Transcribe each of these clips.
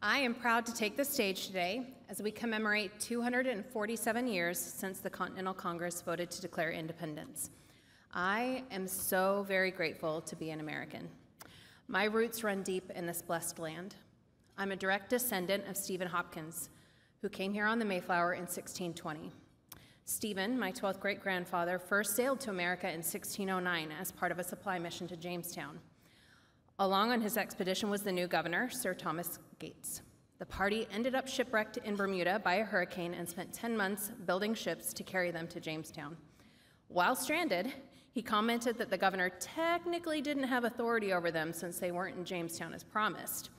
I am proud to take the stage today as we commemorate 247 years since the Continental Congress voted to declare independence. I am so very grateful to be an American. My roots run deep in this blessed land. I'm a direct descendant of Stephen Hopkins, who came here on the Mayflower in 1620. Stephen, my 12th great-grandfather, first sailed to America in 1609 as part of a supply mission to Jamestown. Along on his expedition was the new governor, Sir Thomas Gates. The party ended up shipwrecked in Bermuda by a hurricane and spent 10 months building ships to carry them to Jamestown. While stranded, he commented that the governor technically didn't have authority over them since they weren't in Jamestown as promised.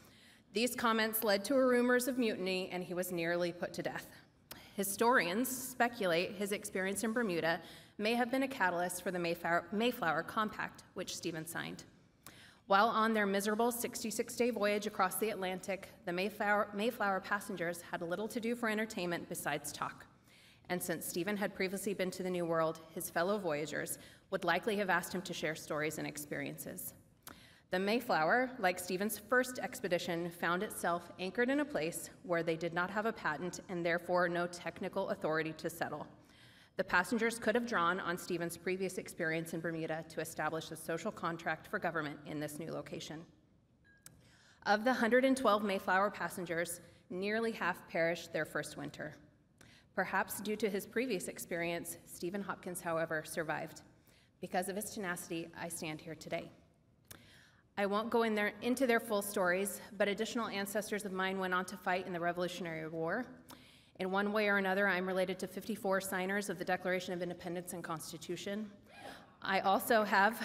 These comments led to rumors of mutiny, and he was nearly put to death. Historians speculate his experience in Bermuda may have been a catalyst for the Mayflower Compact, which Stephen signed. While on their miserable 66-day voyage across the Atlantic, the Mayflower passengers had little to do for entertainment besides talk. And since Stephen had previously been to the New World, his fellow voyagers would likely have asked him to share stories and experiences. The Mayflower, like Stephen's first expedition, found itself anchored in a place where they did not have a patent and therefore no technical authority to settle. The passengers could have drawn on Stephen's previous experience in Bermuda to establish a social contract for government in this new location. Of the 112 Mayflower passengers, nearly half perished their first winter. Perhaps due to his previous experience, Stephen Hopkins, however, survived. Because of his tenacity, I stand here today. I won't go into their full stories, but additional ancestors of mine went on to fight in the Revolutionary War. In one way or another, I'm related to 54 signers of the Declaration of Independence and Constitution. I also have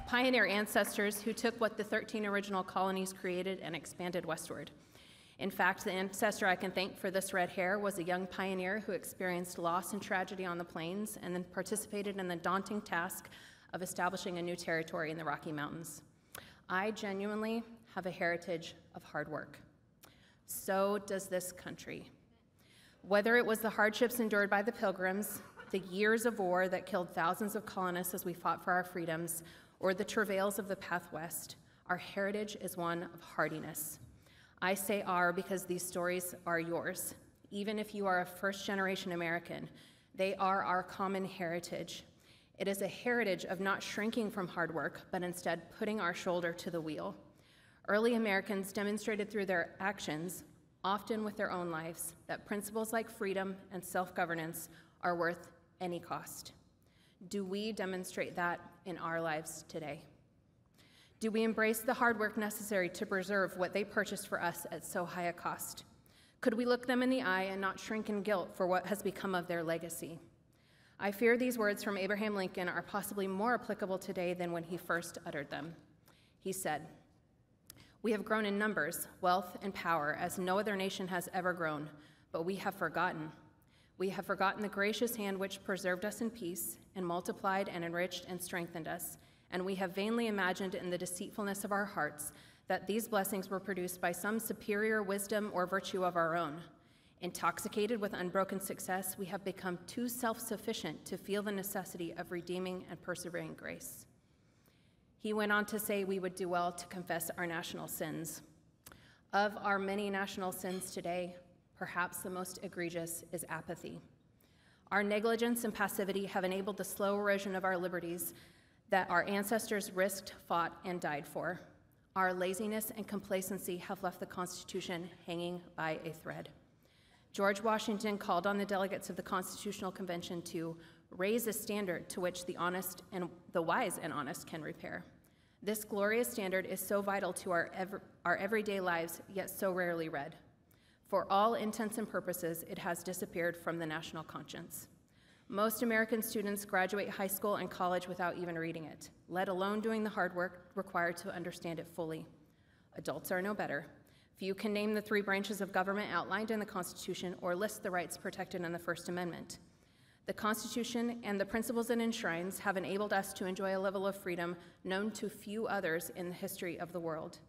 pioneer ancestors who took what the 13 original colonies created and expanded westward. In fact, the ancestor I can thank for this red hair was a young pioneer who experienced loss and tragedy on the plains and then participated in the daunting task of establishing a new territory in the Rocky Mountains. I genuinely have a heritage of hard work. So does this country. Whether it was the hardships endured by the Pilgrims, the years of war that killed thousands of colonists as we fought for our freedoms, or the travails of the path west, our heritage is one of hardiness. I say our because these stories are yours. Even if you are a first-generation American, they are our common heritage. It is a heritage of not shrinking from hard work, but instead putting our shoulder to the wheel. Early Americans demonstrated through their actions, often with their own lives, that principles like freedom and self-governance are worth any cost. Do we demonstrate that in our lives today? Do we embrace the hard work necessary to preserve what they purchased for us at so high a cost? Could we look them in the eye and not shrink in guilt for what has become of their legacy? I fear these words from Abraham Lincoln are possibly more applicable today than when he first uttered them. He said, "We have grown in numbers, wealth, and power as no other nation has ever grown, but we have forgotten. We have forgotten the gracious hand which preserved us in peace and multiplied and enriched and strengthened us, and we have vainly imagined in the deceitfulness of our hearts that these blessings were produced by some superior wisdom or virtue of our own. Intoxicated with unbroken success, we have become too self-sufficient to feel the necessity of redeeming and persevering grace." He went on to say we would do well to confess our national sins. Of our many national sins today, perhaps the most egregious is apathy. Our negligence and passivity have enabled the slow erosion of our liberties that our ancestors risked, fought, and died for. Our laziness and complacency have left the Constitution hanging by a thread. George Washington called on the delegates of the Constitutional Convention to raise a standard to which the honest and the wise and honest can repair. This glorious standard is so vital to our everyday lives, yet so rarely read. For all intents and purposes, it has disappeared from the national conscience. Most American students graduate high school and college without even reading it, let alone doing the hard work required to understand it fully. Adults are no better. Few can name the 3 branches of government outlined in the Constitution or list the rights protected in the First Amendment. The Constitution and the principles it enshrines have enabled us to enjoy a level of freedom known to few others in the history of the world.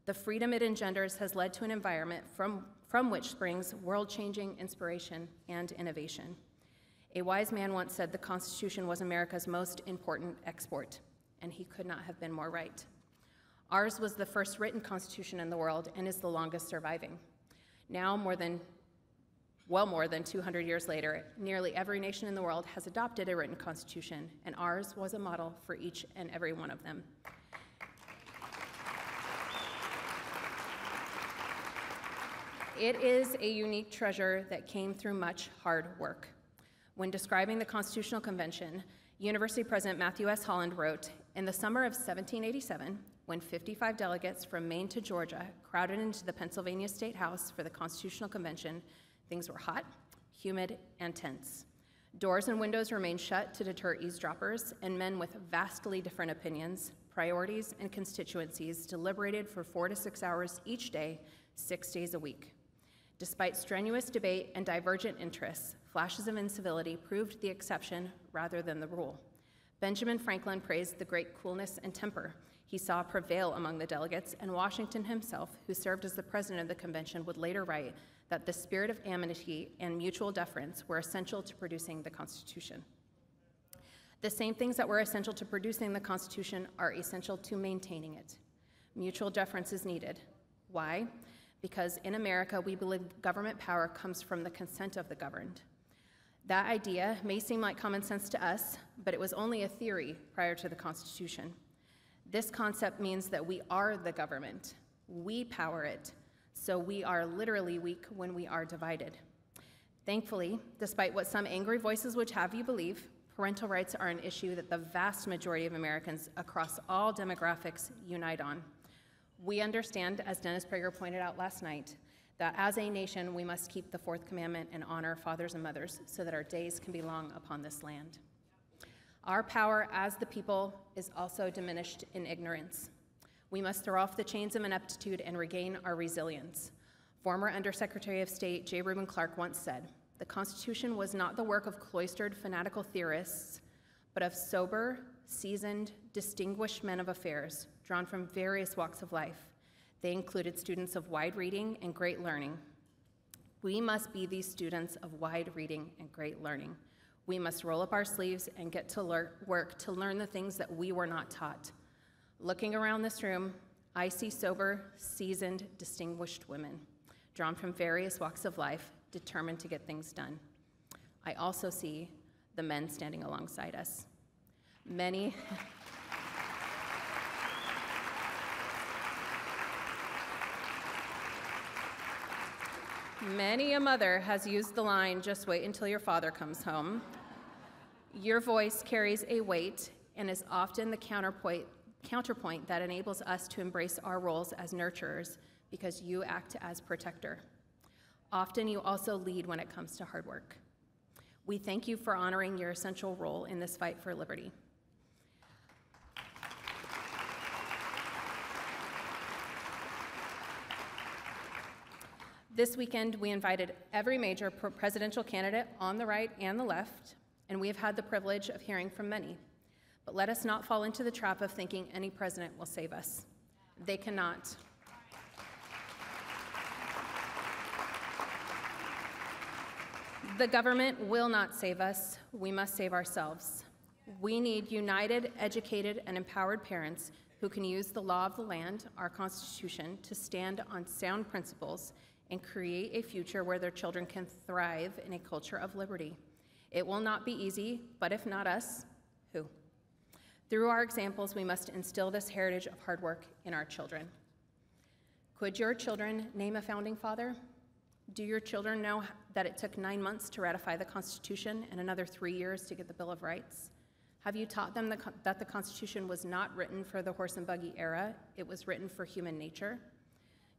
The freedom it engenders has led to an environment from which springs world-changing inspiration and innovation. A wise man once said the Constitution was America's most important export, and he could not have been more right. Ours was the first written constitution in the world and is the longest surviving. Now, more than 200 years later, nearly every nation in the world has adopted a written constitution, and ours was a model for each and every one of them. It is a unique treasure that came through much hard work. When describing the Constitutional Convention, University President Matthew S. Holland wrote, "In the summer of 1787, when 55 delegates from Maine to Georgia crowded into the Pennsylvania State House for the Constitutional Convention, things were hot, humid, and tense. Doors and windows remained shut to deter eavesdroppers, and men with vastly different opinions, priorities, and constituencies deliberated for 4 to 6 hours each day, 6 days a week. Despite strenuous debate and divergent interests, flashes of incivility proved the exception rather than the rule. Benjamin Franklin praised the great coolness and temper he saw prevail among the delegates, and Washington himself, who served as the president of the convention, would later write that the spirit of amity and mutual deference were essential to producing the Constitution. The same things that were essential to producing the Constitution are essential to maintaining it. Mutual deference is needed. Why? Because in America, we believe government power comes from the consent of the governed. That idea may seem like common sense to us, but it was only a theory prior to the Constitution. This concept means that we are the government. We power it, so we are literally weak when we are divided. Thankfully, despite what some angry voices would have you believe, parental rights are an issue that the vast majority of Americans across all demographics unite on. We understand, as Dennis Prager pointed out last night, that as a nation, we must keep the fourth commandment and honor fathers and mothers so that our days can be long upon this land. Our power as the people is also diminished in ignorance. We must throw off the chains of ineptitude and regain our resilience. Former Undersecretary of State J. Reuben Clark once said, "The Constitution was not the work of cloistered fanatical theorists, but of sober, seasoned, distinguished men of affairs, drawn from various walks of life. They included students of wide reading and great learning. We must be these students of wide reading and great learning. We must roll up our sleeves and get to work to learn the things that we were not taught." Looking around this room, I see sober, seasoned, distinguished women, drawn from various walks of life, determined to get things done. I also see the men standing alongside us. Many a mother has used the line, "Just wait until your father comes home." Your voice carries a weight and is often the counterpoint that enables us to embrace our roles as nurturers because you act as protector. Often you also lead when it comes to hard work. We thank you for honoring your essential role in this fight for liberty. This weekend, we invited every major presidential candidate on the right and the left, and we have had the privilege of hearing from many. But let us not fall into the trap of thinking any president will save us. They cannot. The government will not save us. We must save ourselves. We need united, educated, and empowered parents who can use the law of the land, our Constitution, to stand on sound principles and create a future where their children can thrive in a culture of liberty. It will not be easy, but if not us, who? Through our examples, we must instill this heritage of hard work in our children. Could your children name a founding father? Do your children know that it took 9 months to ratify the Constitution and another 3 years to get the Bill of Rights? Have you taught them that the Constitution was not written for the horse and buggy era, it was written for human nature?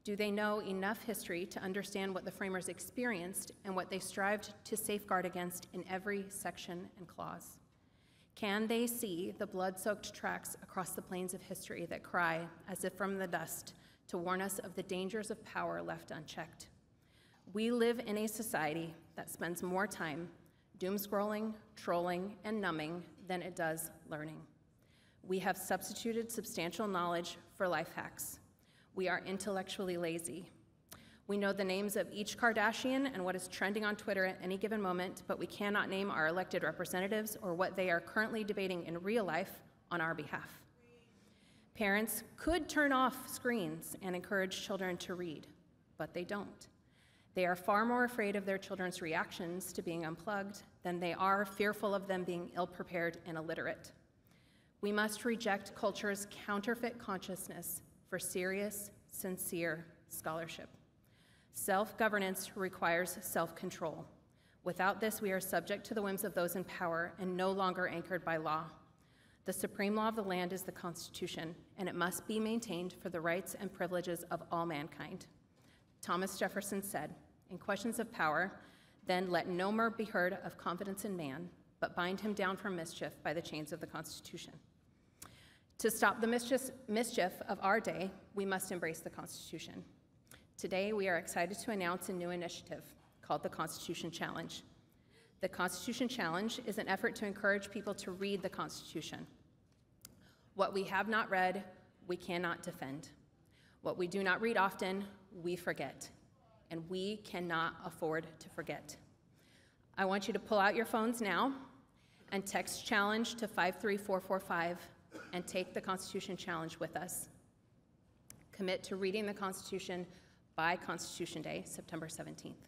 Do they know enough history to understand what the framers experienced and what they strived to safeguard against in every section and clause? Can they see the blood-soaked tracks across the plains of history that cry, as if from the dust, to warn us of the dangers of power left unchecked? We live in a society that spends more time doom-scrolling, trolling, and numbing than it does learning. We have substituted substantial knowledge for life hacks. We are intellectually lazy. We know the names of each Kardashian and what is trending on Twitter at any given moment, but we cannot name our elected representatives or what they are currently debating in real life on our behalf. Parents could turn off screens and encourage children to read, but they don't. They are far more afraid of their children's reactions to being unplugged than they are fearful of them being ill-prepared and illiterate. We must reject culture's counterfeit consciousness for serious, sincere scholarship. Self-governance requires self-control. Without this, we are subject to the whims of those in power and no longer anchored by law. The supreme law of the land is the Constitution, and it must be maintained for the rights and privileges of all mankind. Thomas Jefferson said, "In questions of power, then let no more be heard of confidence in man, but bind him down from mischief by the chains of the Constitution." To stop the mischief of our day, we must embrace the Constitution. Today, we are excited to announce a new initiative called the Constitution Challenge. The Constitution Challenge is an effort to encourage people to read the Constitution. What we have not read, we cannot defend. What we do not read often, we forget. And we cannot afford to forget. I want you to pull out your phones now and text challenge to 53445 and take the Constitution Challenge with us. Commit to reading the Constitution by Constitution Day, September 17th.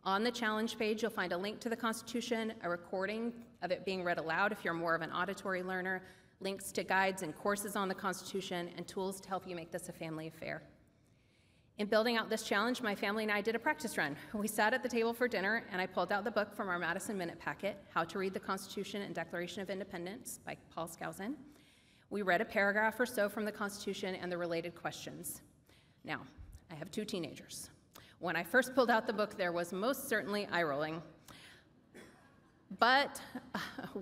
On the challenge page, you'll find a link to the Constitution, a recording of it being read aloud if you're more of an auditory learner, links to guides and courses on the Constitution, and tools to help you make this a family affair. In building out this challenge, my family and I did a practice run. We sat at the table for dinner, and I pulled out the book from our Madison Minute packet, How to Read the Constitution and Declaration of Independence by Paul Skousen. We read a paragraph or so from the Constitution and the related questions. Now, I have 2 teenagers. When I first pulled out the book, there was most certainly eye-rolling. But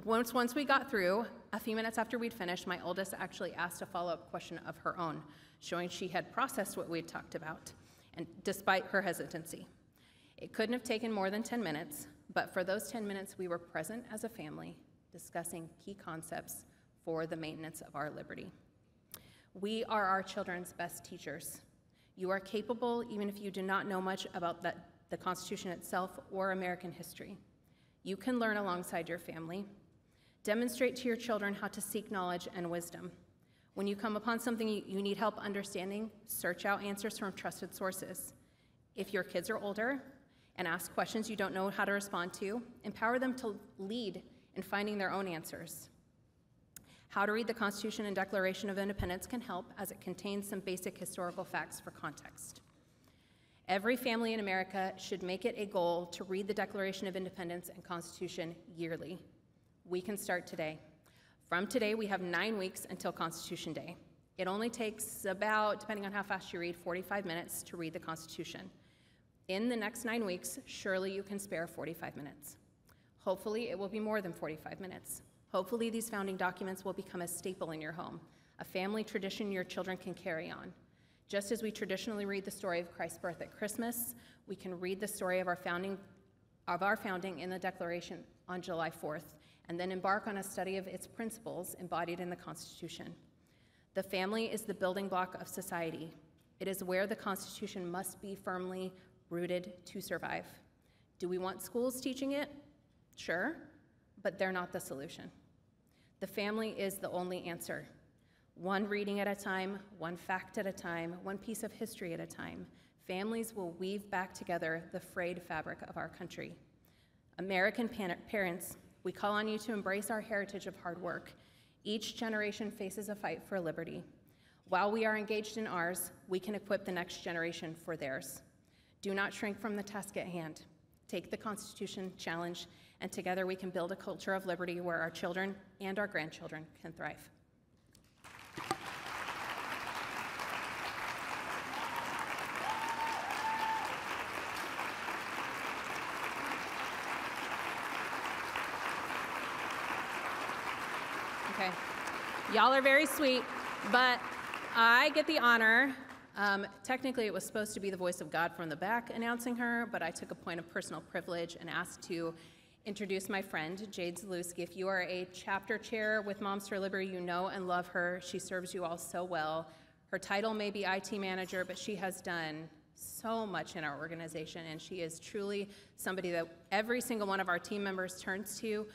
once we got through, a few minutes after we'd finished, my oldest actually asked a follow-up question of her own, showing she had processed what we'd talked about, and despite her hesitancy. It couldn't have taken more than 10 minutes, but for those 10 minutes, we were present as a family, discussing key concepts for the maintenance of our liberty. We are our children's best teachers. You are capable even if you do not know much about the Constitution itself or American history. You can learn alongside your family. Demonstrate to your children how to seek knowledge and wisdom. When you come upon something you need help understanding, search out answers from trusted sources. If your kids are older and ask questions you don't know how to respond to, empower them to lead in finding their own answers. How to Read the Constitution and Declaration of Independence can help, as it contains some basic historical facts for context. Every family in America should make it a goal to read the Declaration of Independence and Constitution yearly. We can start today. From today, we have 9 weeks until Constitution Day. It only takes about, depending on how fast you read, 45 minutes to read the Constitution. In the next 9 weeks, surely you can spare 45 minutes. Hopefully, it will be more than 45 minutes. Hopefully, these founding documents will become a staple in your home, a family tradition your children can carry on. Just as we traditionally read the story of Christ's birth at Christmas, we can read the story of our founding in the Declaration on July 4th, and then embark on a study of its principles embodied in the Constitution. The family is the building block of society. It is where the Constitution must be firmly rooted to survive. Do we want schools teaching it? Sure, but they're not the solution. The family is the only answer. One reading at a time, one fact at a time, one piece of history at a time. Families will weave back together the frayed fabric of our country. American parents, we call on you to embrace our heritage of hard work. Each generation faces a fight for liberty. While we are engaged in ours, we can equip the next generation for theirs. Do not shrink from the task at hand. Take the Constitution Challenge, and together we can build a culture of liberty where our children and our grandchildren can thrive. Okay, y'all are very sweet, but I get the honor. Technically, it was supposed to be the voice of God from the back announcing her, but I took a point of personal privilege and asked to introduce my friend, Jade Zalewski. If you are a chapter chair with Moms for Liberty, you know and love her. She serves you all so well. Her title may be IT manager, but she has done so much in our organization, and she is truly somebody that every single one of our team members turns to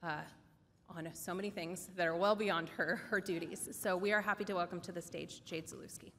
on so many things that are well beyond her duties. So we are happy to welcome to the stage Jade Zalewski.